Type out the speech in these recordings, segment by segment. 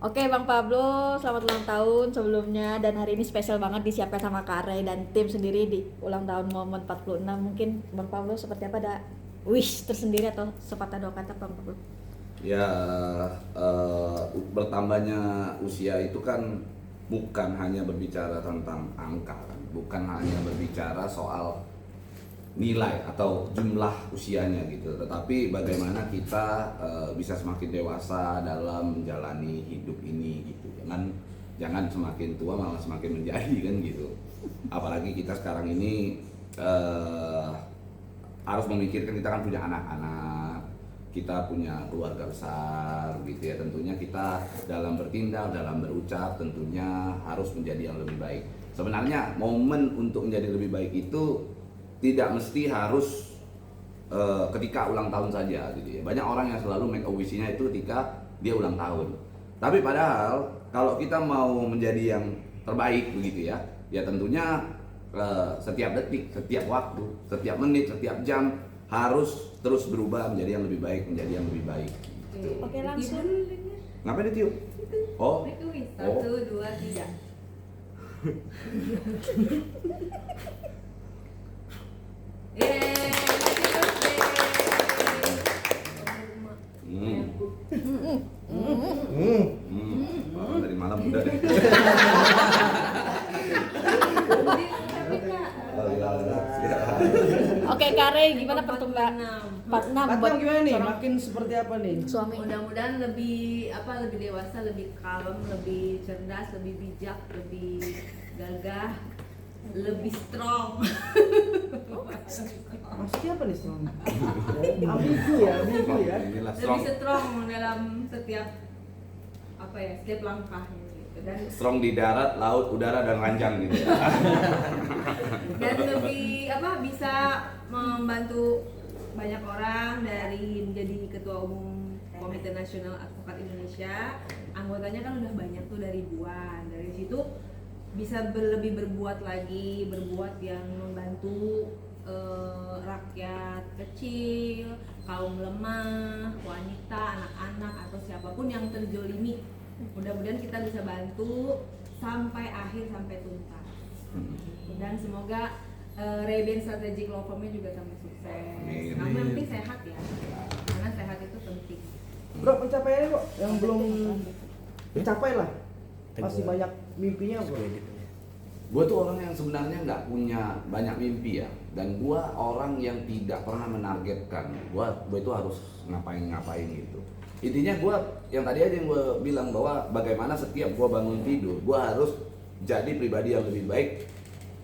Oke Bang Pablo, selamat ulang tahun sebelumnya, dan hari ini spesial banget disiapkan sama Kak Ray dan tim sendiri di ulang tahun momen 46. Mungkin Bang Pablo seperti apa, ada wish tersendiri atau sepatah dua kata Bang Pablo? Ya, bertambahnya usia itu kan bukan hanya berbicara tentang angka, kan? Bukan hanya berbicara soal nilai atau jumlah usianya gitu, tetapi bagaimana kita bisa semakin dewasa dalam menjalani hidup ini gitu. Jangan semakin tua malah semakin menjadi kan gitu. Apalagi kita sekarang ini harus memikirkan, kita kan punya anak-anak, kita punya keluarga besar gitu ya. Tentunya kita dalam bertindak, dalam berucap tentunya harus menjadi yang lebih baik. Sebenarnya momen untuk menjadi lebih baik itu tidak mesti harus ketika ulang tahun saja gitu ya. Banyak orang yang selalu make a wish-nya itu ketika dia ulang tahun. Tapi padahal kalau kita mau menjadi yang terbaik begitu ya, ya tentunya setiap detik, setiap waktu, setiap menit, setiap jam harus terus berubah menjadi yang lebih baik, menjadi yang lebih baik. Gitu. Oke, langsung. Ngapain ditiup? Oh. Satu, dua, tiga. Dari malam udah deh. Oke Kak Ray, gimana pertumbuhan 46 Batam buat gimana nih? seorang Makin seperti apa nih? suami? Mudah-mudahan lebih dewasa, lebih kalem, lebih cerdas, lebih bijak, lebih gagah, lebih strong. Maksudnya apa nih strong? Ambigu ya. Inilah Lebih strong dalam setiap setiap langkahnya gitu. Dan strong di darat, laut, udara dan ranjang gitu ya. dan lebih bisa membantu banyak orang, dari menjadi ketua umum Komite Nasional Advokat Indonesia. Anggotanya kan udah banyak tuh, dari ribuan. Dari situ bisa lebih berbuat lagi, berbuat yang membantu rakyat kecil, kaum lemah, wanita, anak-anak, atau siapapun yang terjolimi. Mudah-mudahan kita bisa bantu sampai akhir, sampai tuntas. Dan semoga Ray-Ban Strategic Law Firm-nya juga sampai sukses. Amin. Namun yang penting sehat ya, karena sehat itu penting. Bro, pencapaiannya kok yang belum dicapai lah. Masih banyak mimpinya bro. Gue tuh orang yang sebenarnya nggak punya banyak mimpi ya, dan gue orang yang tidak pernah menargetkan gue itu harus ngapain gitu. Intinya gue yang tadi aja yang gue bilang, bahwa bagaimana setiap gue bangun tidur gue harus jadi pribadi yang lebih baik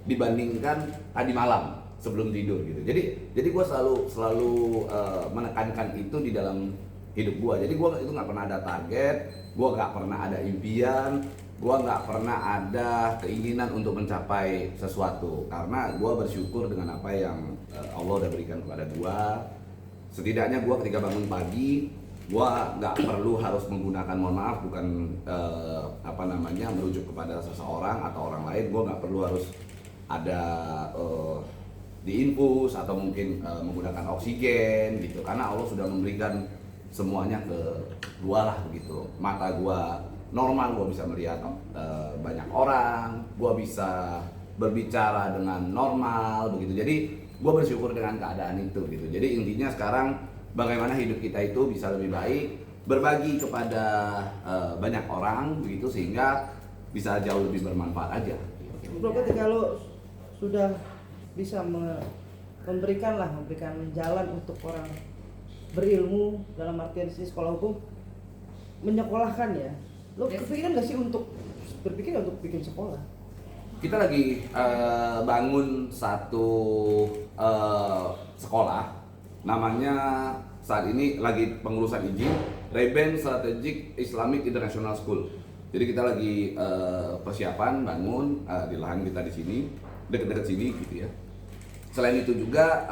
dibandingkan tadi malam sebelum tidur gitu. Jadi gue selalu menekankan itu di dalam hidup gue. Jadi gue itu nggak pernah ada target, gue nggak pernah ada impian, gue nggak pernah ada keinginan untuk mencapai sesuatu, karena gue bersyukur dengan apa yang Allah udah berikan kepada gue. Setidaknya gue ketika bangun pagi, gue nggak perlu harus menggunakan, mohon maaf, bukan merujuk kepada seseorang atau orang lain. Gue nggak perlu harus ada diinfus atau mungkin menggunakan oksigen gitu, karena Allah sudah memberikan semuanya ke gue lah begitu. Mata gue normal, gue bisa melihat banyak orang, gue bisa berbicara dengan normal begitu. Jadi gue bersyukur dengan keadaan itu gitu. Jadi intinya sekarang bagaimana hidup kita itu bisa lebih baik, berbagi kepada banyak orang begitu, sehingga bisa jauh lebih bermanfaat aja. Bro, ketika lo sudah bisa memberikan jalan untuk orang berilmu, dalam artian di sekolah hukum, menyekolahkan ya, lo kepikiran nggak sih untuk bikin sekolah? Kita lagi bangun satu sekolah, namanya saat ini lagi pengurusan izin, Ray-Ban Strategic Islamic International School. Jadi kita lagi persiapan bangun di lahan kita di sini, dekat-dekat sini gitu ya. Selain itu juga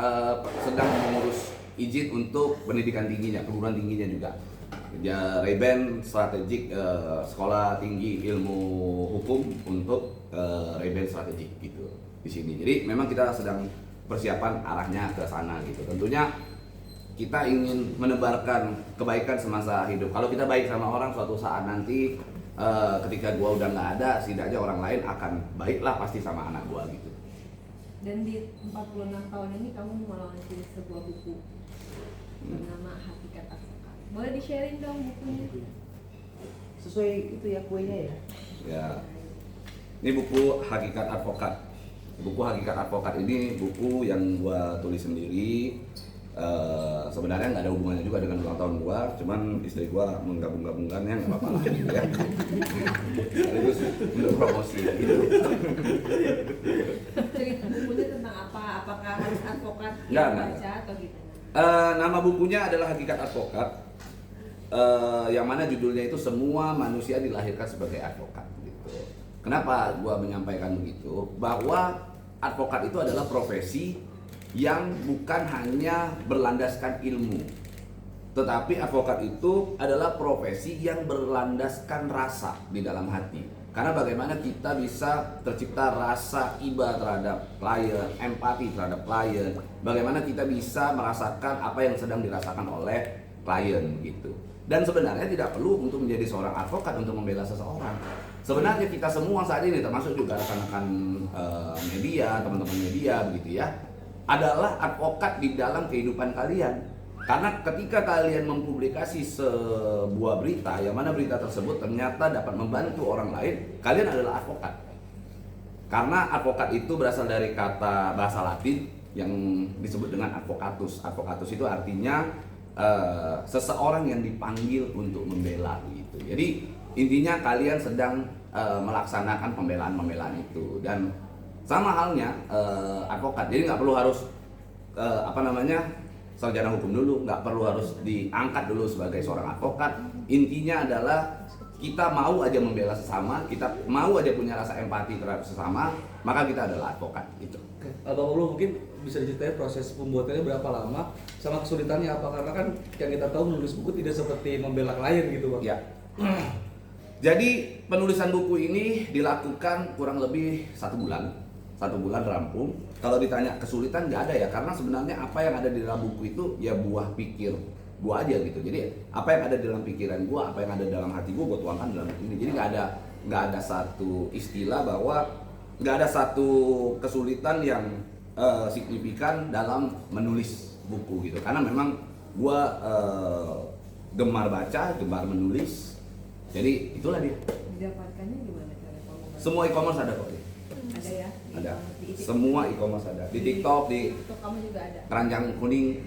sedang mengurus izin untuk pendidikan tingginya, perguruan tingginya juga. Ya, Ray-Ban Strategic Sekolah Tinggi Ilmu Hukum untuk Ray-Ban Strategic gitu di sini. Jadi memang kita sedang persiapan arahnya ke sana gitu. Tentunya kita ingin menebarkan kebaikan semasa hidup. Kalau kita baik sama orang, suatu saat nanti ketika gua udah nggak ada, setidaknya orang lain akan baiklah pasti sama anak gua gitu. Dan di 46 tahun ini kamu meluncurkan sebuah buku bernama Hakikat Advokat. Boleh di-sharing dong bukunya? Sesuai itu ya kuenya ya. Ya, ini buku Hakikat Advokat. Buku Hakikat Advokat ini buku yang gua tulis sendiri. Sebenarnya nggak ada hubungannya juga dengan ulang tahun gua, cuman istri gua menggabung-gabungkannya nggak apa-apa lah gitu ya. Sekaligus untuk promosi gitu. Cerita bukunya tentang apa? Apakah harus advokat Nggak, yang nggak. baca atau gimana? Nama bukunya adalah Hakikat Advokat. Yang mana judulnya itu semua manusia dilahirkan sebagai advokat gitu. Kenapa gua menyampaikan begitu? Bahwa advokat itu adalah profesi yang bukan hanya berlandaskan ilmu, tetapi advokat itu adalah profesi yang berlandaskan rasa di dalam hati. Karena bagaimana kita bisa tercipta rasa iba terhadap klien, empati terhadap klien, bagaimana kita bisa merasakan apa yang sedang dirasakan oleh klien gitu. Dan sebenarnya tidak perlu untuk menjadi seorang advokat untuk membela seseorang. Sebenarnya kita semua saat ini, termasuk juga rekan-rekan media, teman-teman media begitu ya, adalah advokat di dalam kehidupan kalian. Karena ketika kalian mempublikasi sebuah berita yang mana berita tersebut ternyata dapat membantu orang lain, kalian adalah advokat. Karena advokat itu berasal dari kata bahasa Latin yang disebut dengan advocatus. Advocatus itu artinya seseorang yang dipanggil untuk membela gitu. Jadi intinya kalian sedang melaksanakan pembelaan-pembelaan itu. Dan sama halnya advokat, jadi nggak perlu harus sarjana hukum dulu, nggak perlu harus diangkat dulu sebagai seorang advokat. Intinya adalah kita mau aja membela sesama, kita mau aja punya rasa empati terhadap sesama, maka kita adalah advokat gitu. Bang Pablo mungkin bisa diceritain proses pembuatannya berapa lama sama kesulitannya apa, karena kan yang kita tahu menulis buku tidak seperti membela klien gitu Bang. Ya. Jadi penulisan buku ini dilakukan kurang lebih 1 bulan. 1 bulan rampung. Kalau ditanya kesulitan nggak ada ya, karena sebenarnya apa yang ada di dalam buku itu ya buah pikir gua aja gitu. Jadi apa yang ada di dalam pikiran gua, apa yang ada dalam hati gua tuangkan dalam buku ini. Jadi nggak ada satu istilah bahwa nggak ada satu kesulitan yang signifikan dalam menulis buku gitu. Karena memang gua gemar baca, gemar menulis. Jadi itulah dia. Didapatkannya gimana cara kamu? Semua e-commerce ada kok. Ada ya? Ada. Di Semua e-commerce ada. Di TikTok, di TikTok kamu juga ada. keranjang kuning.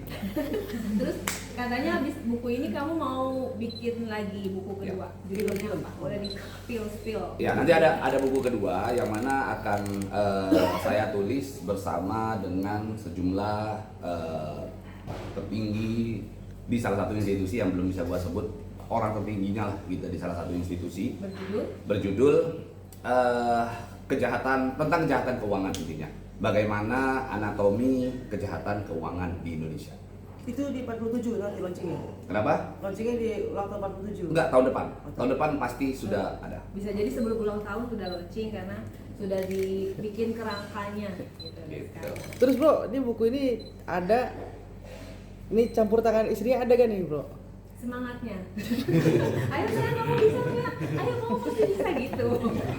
Terus katanya habis buku ini kamu mau bikin lagi buku kedua. Judulnya apa? Boleh di spill. Ya, nanti ada buku kedua yang mana akan saya tulis bersama dengan sejumlah petinggi di salah satu institusi yang belum bisa gua sebut orang tertingginya lah gitu, di salah satu institusi. Berjudul tentang kejahatan keuangan intinya. Bagaimana anatomi kejahatan keuangan di Indonesia. Itu di 47 nanti launchingnya. Kenapa? Launchingnya di ulang tahun 47. Enggak, tahun depan. Tahun depan pasti sudah ada. Bisa jadi sebelum ulang tahun sudah launching karena sudah dibikin kerangkanya gitu. Gitu. Terus bro, ini buku ini ada, ini campur tangan istrinya ada gak nih bro? Semangatnya. Ayo sayang, kamu bisa nggak? Ayo kamu pasti bisa gitu.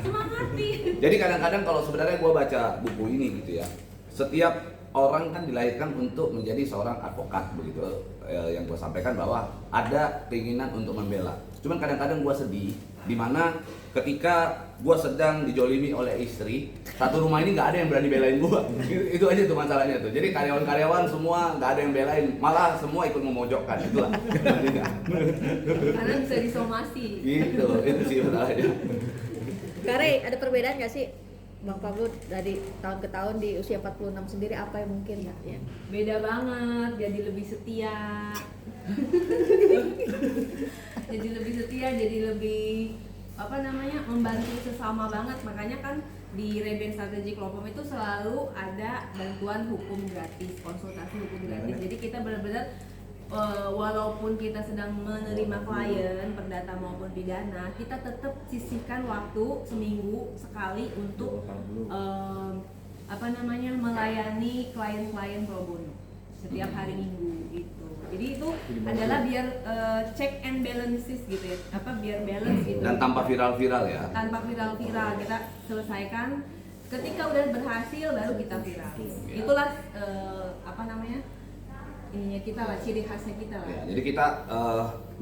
Semangatin. Jadi kadang-kadang kalau sebenarnya gue baca buku ini gitu ya, setiap orang kan dilahirkan untuk menjadi seorang advokat begitu, yang gue sampaikan bahwa ada keinginan untuk membela. Cuman kadang-kadang gue sedih, dimana ketika gue sedang dijolimi oleh istri, satu rumah ini nggak ada yang berani belain gue. Itu aja tuh masalahnya tuh. Jadi karyawan-karyawan semua nggak ada yang belain, malah semua ikut memojokkan. Itulah. Karena bisa disomasi. Gitu, itu sih masalahnya. Kare, ada perbedaan nggak sih Bang Pablo dari tahun ke tahun di usia 46 sendiri, apa yang mungkin ya? Beda banget, jadi lebih setia. Jadi lebih setia, jadi lebih membantu sesama banget. Makanya kan di Reben Strategic Law Firm itu selalu ada bantuan hukum gratis, konsultasi hukum gratis. Jadi kita benar-benar walaupun kita sedang menerima klien perdata maupun pidana, kita tetap sisihkan waktu seminggu sekali untuk melayani klien-klien pro bono setiap hari Minggu gitu. Jadi adalah biar check and balances gitu ya, biar balance gitu. Dan tanpa viral-viral ya. Tanpa viral-viral, kita selesaikan. Ketika udah berhasil baru kita viral. Itulah ininya kita lah, ciri khasnya kita lah. Ya, jadi kita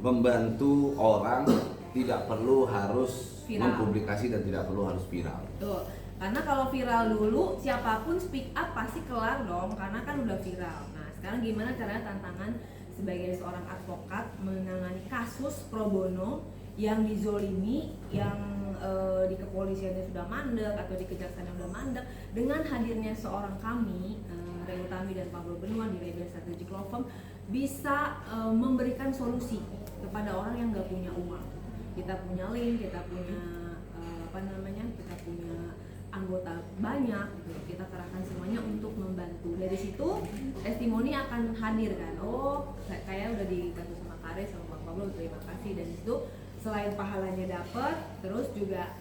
membantu orang tidak perlu harus Viral. mempublikasi dan tidak perlu harus viral. Tuh, karena kalau viral dulu siapapun speak up pasti kelar dong, karena kan udah viral. Nah sekarang gimana caranya tantangan sebagai seorang advokat menangani kasus pro bono yang dizolimi, yang di kepolisiannya sudah mandek atau di kejaksaan sudah mandek, dengan hadirnya seorang kami, Ray Utami dan Pablo Benua di Rebel Strategic Law Firm, bisa memberikan solusi kepada orang yang nggak punya uang. Kita punya link, kita punya kita punya anggota banyak, gitu. Kita kerahkan semuanya untuk membantu. Dari situ testimoni akan hadir kan. Oh, kayak udah dibantu sama Kare sama Bang Pablo, terima kasih. Dan itu selain pahalanya dapat, terus juga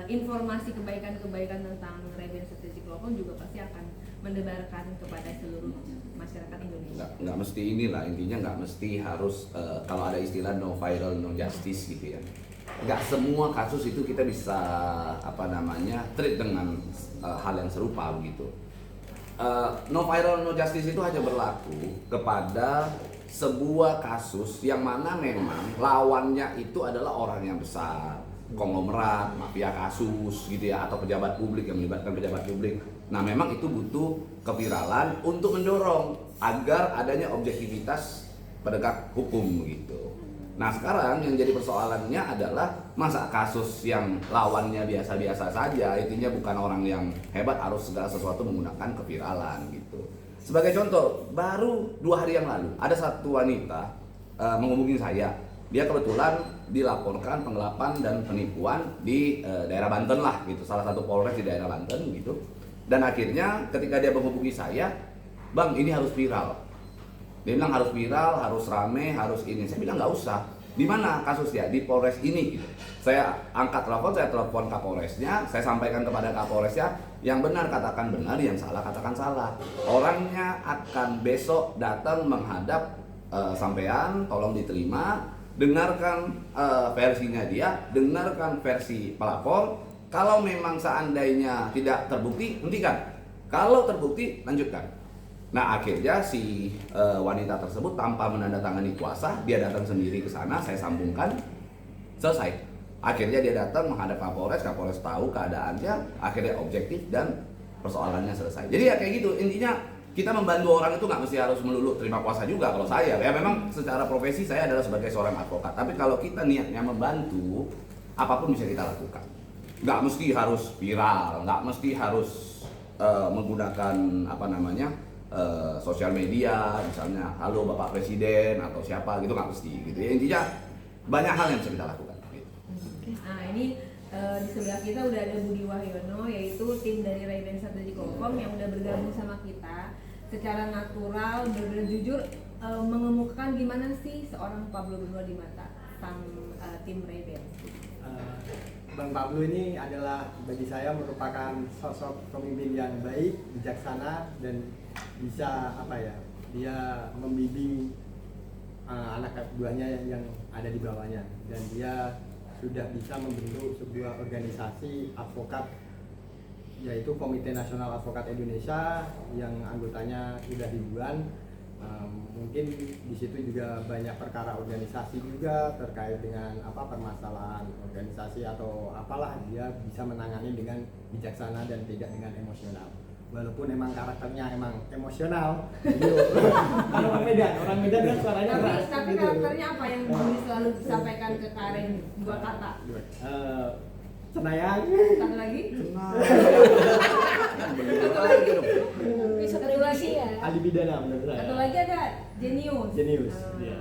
informasi kebaikan-kebaikan tentang Rebel Strategic Law Firm juga pasti akan mendebarkan kepada seluruh masyarakat Indonesia. Nggak mesti inilah, intinya nggak mesti harus kalau ada istilah no viral no justice gitu ya. Nggak semua kasus itu kita bisa treat dengan hal yang serupa begitu. No viral no justice itu hanya berlaku kepada sebuah kasus yang mana memang lawannya itu adalah orang yang besar, konglomerat, mafia kasus gitu ya, atau pejabat publik yang melibatkan pejabat publik. Nah memang itu butuh keviralan untuk mendorong agar adanya objektivitas penegak hukum gitu. Nah sekarang yang jadi persoalannya adalah masa kasus yang lawannya biasa-biasa saja, intinya bukan orang yang hebat harus segala sesuatu menggunakan keviralan gitu. Sebagai contoh, baru 2 hari yang lalu ada satu wanita menghubungi saya. Dia kebetulan dilaporkan penggelapan dan penipuan di daerah Banten lah gitu, salah satu polres di daerah Banten gitu. Dan akhirnya ketika dia menghubungi saya, "Bang, ini harus viral." Dia bilang harus viral, harus rame, harus ini. Saya bilang nggak usah. Di mana kasusnya? Di Polres ini. Gitu. Saya angkat telepon, saya telepon Kapolresnya, saya sampaikan kepada Kapolresnya, yang benar katakan benar, yang salah katakan salah. Orangnya akan besok datang menghadap sampean, tolong diterima, dengarkan versinya dia, dengarkan versi pelapor. Kalau memang seandainya tidak terbukti, hentikan. Kalau terbukti, lanjutkan. Nah akhirnya si wanita tersebut tanpa menandatangani kuasa, dia datang sendiri ke sana, saya sambungkan, selesai. Akhirnya dia datang menghadap Kapolres, Kapolres tahu keadaannya, akhirnya objektif dan persoalannya selesai. Jadi ya kayak gitu, intinya kita membantu orang itu nggak mesti harus melulu terima kuasa juga. Kalau saya, ya memang secara profesi saya adalah sebagai seorang advokat. Tapi kalau kita niatnya membantu, apapun bisa kita lakukan. Nggak mesti harus viral, nggak mesti harus menggunakan sosial media, misalnya halo Bapak Presiden atau siapa gitu, nggak mesti gitu ya. Intinya banyak hal yang bisa kita lakukan gitu. Nah ini di sebelah kita udah ada Budi Wahyono, yaitu tim dari Rebel Strategic Law Firm yang udah bergabung sama kita secara natural, benar-benar jujur mengemukakan gimana sih seorang Pablo Benua di mata sang tim Rebel. Bang Pablo ini adalah bagi saya merupakan sosok pemimpin yang baik, bijaksana, dan bisa dia membimbing anak buahnya yang ada di bawahnya, dan dia sudah bisa membentuk sebuah organisasi advokat, yaitu Komite Nasional Advokat Indonesia yang anggotanya sudah ribuan. Mungkin di situ juga banyak perkara organisasi juga terkait dengan permasalahan organisasi atau apalah, dia bisa menangani dengan bijaksana dan tidak dengan emosional. Walaupun emang karakternya emang emosional, orang Medan kan suaranya keras. Tapi gitu. karakternya apa yang Budi selalu disampaikan ke Karen? 2 kata. Cenayang. Satu lagi? Satu lagi ya. Ali bidana menurut saya. Satu lagi ada Jenius. Jenius. Ah, Iya.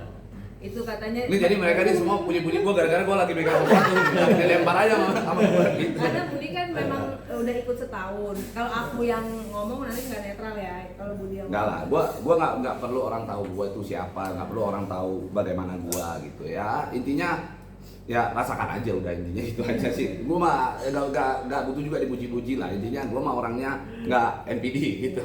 Itu katanya. Ini jadi mereka ini semua puji-puji gue gara-gara gue lagi megang sesuatu, dilempar aja sama gue gitu. Karena Budi kan memang udah ikut setahun. Kalau aku yang ngomong nanti nggak netral ya. Kalau Budi yang Enggak lah, gua nggak perlu orang tahu gua itu siapa, nggak perlu orang tahu bagaimana gua gitu ya. Intinya ya rasakan aja udah, intinya itu aja sih. Gue mah nggak butuh juga dipuji-puji lah, intinya gue mah orangnya nggak NPD gitu.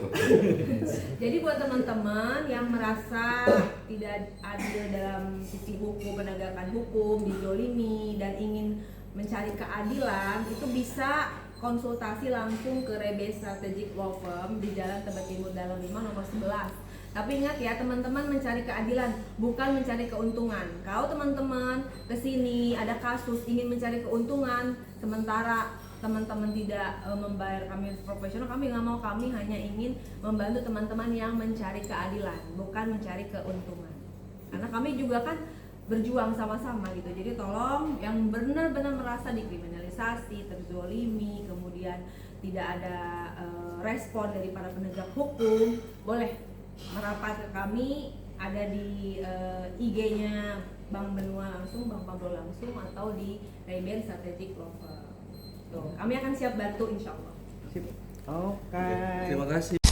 Jadi buat teman-teman yang merasa tidak adil dalam sisi hukum, penegakan hukum, dizolimi dan ingin mencari keadilan, itu bisa konsultasi langsung ke Rebase Strategic Law Firm di Jalan Tebet Timur Dalam 5 nomor 11. Tapi ingat ya teman-teman, mencari keadilan bukan mencari keuntungan. Kalau teman-teman kesini ada kasus ingin mencari keuntungan, sementara teman-teman tidak membayar kami profesional, kami nggak mau. Kami hanya ingin membantu teman-teman yang mencari keadilan, bukan mencari keuntungan. Karena kami juga kan berjuang sama-sama gitu. Jadi tolong yang benar-benar merasa dikriminalisasi, terzolimi, kemudian tidak ada respon dari para penegak hukum, boleh merapat ke kami, ada di IG-nya Bang Benua langsung, Bang Pablo langsung, atau di Rebase Strategic Law Firm. Tuh, kami akan siap bantu insya Allah. Oke. Terima kasih.